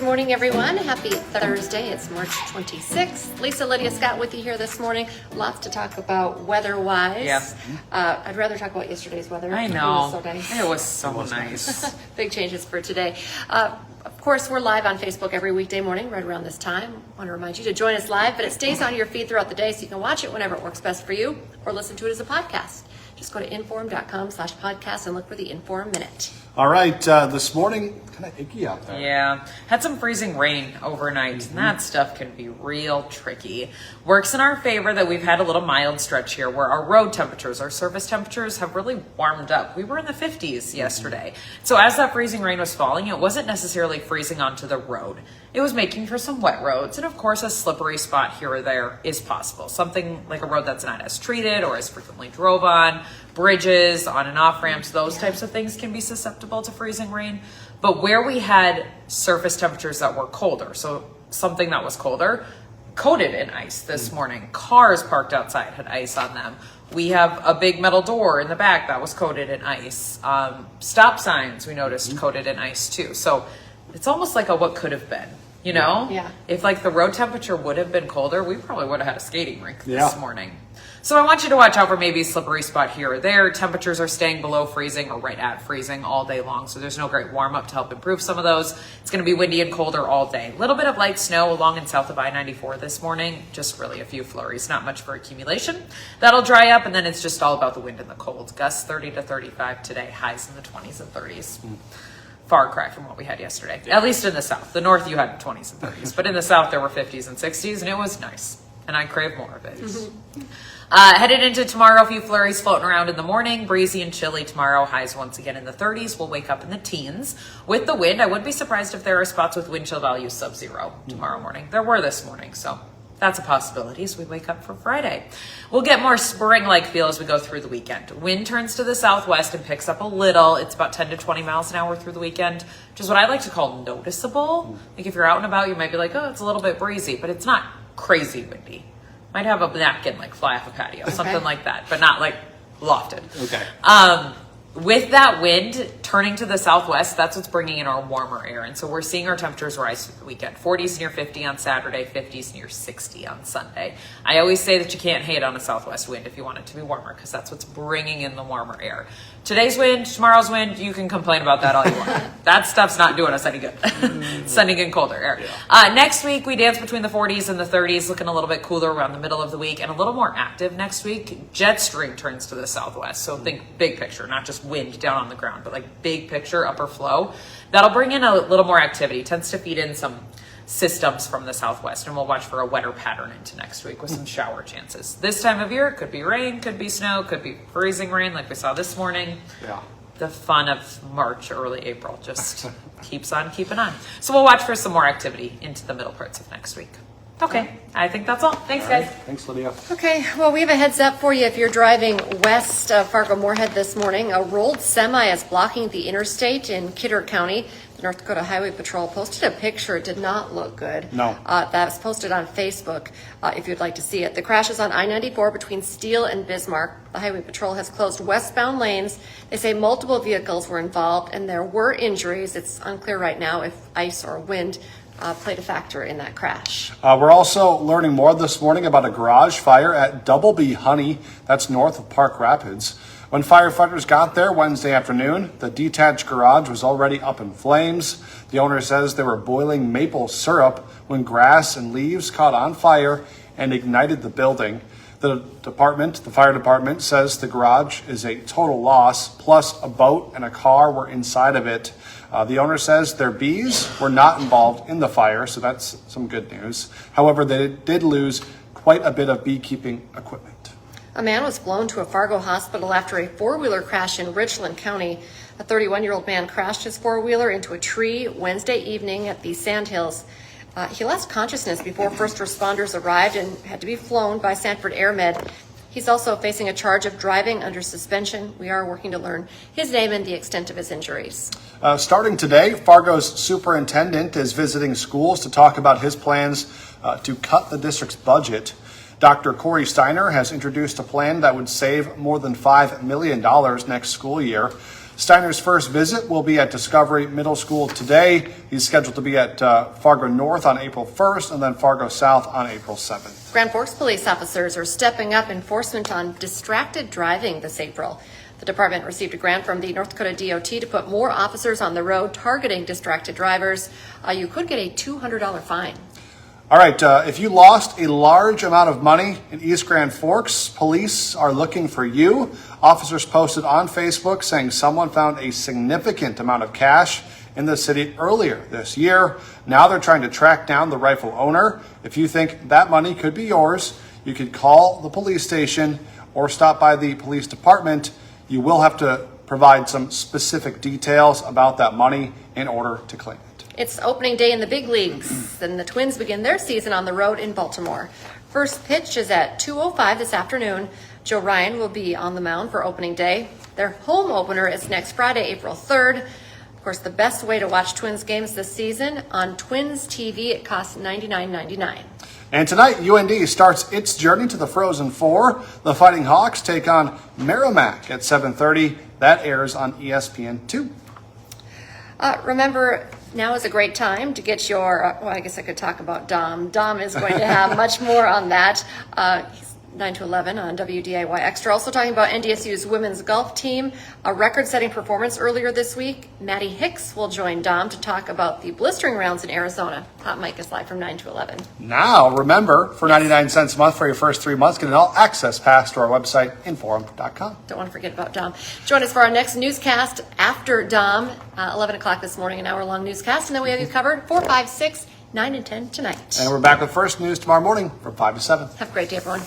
morning, everyone. Happy Thursday. It's March 26th. Lisa, Lydia, Scott with you here this morning. Lots to talk about weather-wise. Yep. I'd rather talk about yesterday's weather. I know. It was so nice. It was so nice. Big changes for today. Of course, we're live on Facebook every weekday morning right around this time. I want to remind you to join us live, but it stays on your feed throughout the day so you can watch it whenever it works best for you or listen to it as a podcast. Just go to inform.com/podcast and look for the Inform Minute. All right, this morning, kind of icky out there. Yeah, had some freezing rain overnight, and that stuff can be real tricky. Works in our favor that we've had a little mild stretch here where our road temperatures, our surface temperatures have really warmed up. We were in the 50s yesterday. So as that freezing rain was falling, it wasn't necessarily freezing onto the road. It was making for some wet roads, and of course a slippery spot here or there is possible. Something like a road that's not as treated or as frequently drove on, bridges, on and off ramps, those types of things can be susceptible to freezing rain. But where we had surface temperatures that were colder, so something that was colder, coated in ice this morning. Cars parked outside had ice on them. We have a big metal door in the back that was coated in ice. Stop signs we noticed coated in ice too. So it's almost like a what could have been, you know? Yeah. If like the road temperature would have been colder, we probably would have had a skating rink this Yeah. morning. So I want you to watch out for maybe a slippery spot here or there. Temperatures are staying below freezing or right at freezing all day long. So there's no great warm up to help improve some of those. It's going to be windy and colder all day. A little bit of light snow along and south of I-94 this morning. Just really a few flurries, not much for accumulation. That'll dry up and then it's just all about the wind and the cold. Gusts 30 to 35 today, highs in the 20s and 30s. Far cry from what we had yesterday, at least in the south. The north you had 20s and 30s, but in the south there were 50s and 60s and it was nice. And I crave more of it. Headed into tomorrow, a few flurries floating around in the morning. Breezy and chilly tomorrow. Highs once again in the 30s. We'll wake up in the teens. With the wind, I wouldn't be surprised if there are spots with wind chill values sub-zero tomorrow morning. There were this morning, so that's a possibility as we wake up for Friday. We'll get more spring-like feel as we go through the weekend. Wind turns to the southwest and picks up a little. It's about 10 to 20 miles an hour through the weekend, which is what I like to call noticeable. Like if you're out and about, you might be like, oh, it's a little bit breezy, but it's not crazy windy. Might have a napkin like fly off a patio, something like that, but not like lofted. Okay. With that wind turning to the southwest, that's what's bringing in our warmer air. And so we're seeing our temperatures rise through the weekend. 40s near 50 on Saturday, 50s near 60 on Sunday. I always say that you can't hate on a southwest wind if you want it to be warmer because that's what's bringing in the warmer air. Today's wind, tomorrow's wind, you can complain about that all you want. That stuff's not doing us any good. Sending in colder air. Yeah. Next week, we dance between the 40s and the 30s, looking a little bit cooler around the middle of the week and a little more active next week. Jet stream turns to the southwest. So think big picture, not just wind down on the ground, but like big picture upper flow. That'll bring in a little more activity, tends to feed in some systems from the southwest, and we'll watch for a wetter pattern into next week with some shower chances. This time of year, it could be rain, could be snow, could be freezing rain like we saw this morning. Yeah. The fun of March, early April just keeps on keeping on. So we'll watch for some more activity into the middle parts of next week. Okay, I think that's all. Thanks, All right. guys. Thanks, Lydia. Okay, well, we have a heads up for you if you're driving west of Fargo-Moorhead this morning. A rolled semi is blocking the interstate in Kidder County. The North Dakota Highway Patrol posted a picture. It did not look good. No. That was posted on Facebook if you'd like to see it. The crash is on I-94 between Steele and Bismarck. The Highway Patrol has closed westbound lanes. They say multiple vehicles were involved and there were injuries. It's unclear right now if ice or wind played a factor in that crash. We're also learning more this morning about a garage fire at Double B Honey. That's north of Park Rapids. When firefighters got there Wednesday afternoon, the detached garage was already up in flames. The owner says they were boiling maple syrup when grass and leaves caught on fire and ignited the building. The fire department says the garage is a total loss, plus a boat and a car were inside of it. The owner says their bees were not involved in the fire, so that's some good news. However, they did lose quite a bit of beekeeping equipment. A man was flown to a Fargo hospital after a four-wheeler crash in Richland County. A 31-year-old man crashed his four-wheeler into a tree Wednesday evening at the Sandhills. He lost consciousness before first responders arrived and had to be flown by Sanford AirMed. He's also facing a charge of driving under suspension. We are working to learn his name and the extent of his injuries. Starting today, Fargo's superintendent is visiting schools to talk about his plans to cut the district's budget. Dr. Corey Steiner has introduced a plan that would save more than $5 million next school year. Steiner's first visit will be at Discovery Middle School today. He's scheduled to be at Fargo North on April 1st and then Fargo South on April 7th. Grand Forks police officers are stepping up enforcement on distracted driving this April. The department received a grant from the North Dakota DOT to put more officers on the road targeting distracted drivers. You could get a $200 fine. All right, if you lost a large amount of money in East Grand Forks, police are looking for you. Officers posted on Facebook saying someone found a significant amount of cash in the city earlier this year. Now they're trying to track down the rightful owner. If you think that money could be yours, you could call the police station or stop by the police department. You will have to provide some specific details about that money in order to claim it. It's opening day in the big leagues, and the Twins begin their season on the road in Baltimore. First pitch is at 2:05 this afternoon. Joe Ryan will be on the mound for opening day. Their home opener is next Friday, April 3rd. Of course, the best way to watch Twins games this season on Twins TV. It costs $99.99. And tonight, UND starts its journey to the Frozen Four. The Fighting Hawks take on Merrimack at 7:30. That airs on ESPN2. Remember, now is a great time to get your, well, I guess I could talk about Dom. Dom is going to have much more on that. He's 9 to 11 on WDAY Extra. Also talking about NDSU's women's golf team, a record-setting performance earlier this week. Maddie Hicks will join Dom to talk about the blistering rounds in Arizona. Hot Mike is live from 9 to 11. Now, remember, for 99 cents a month for your first 3 months, get an all-access pass to our website, inforum.com. Don't want to forget about Dom. Join us for our next newscast after Dom, 11 o'clock this morning, an hour-long newscast. And then we have you covered 4, 5, 6, 9, and 10 tonight. And we're back with First News tomorrow morning from 5 to 7. Have a great day, everyone.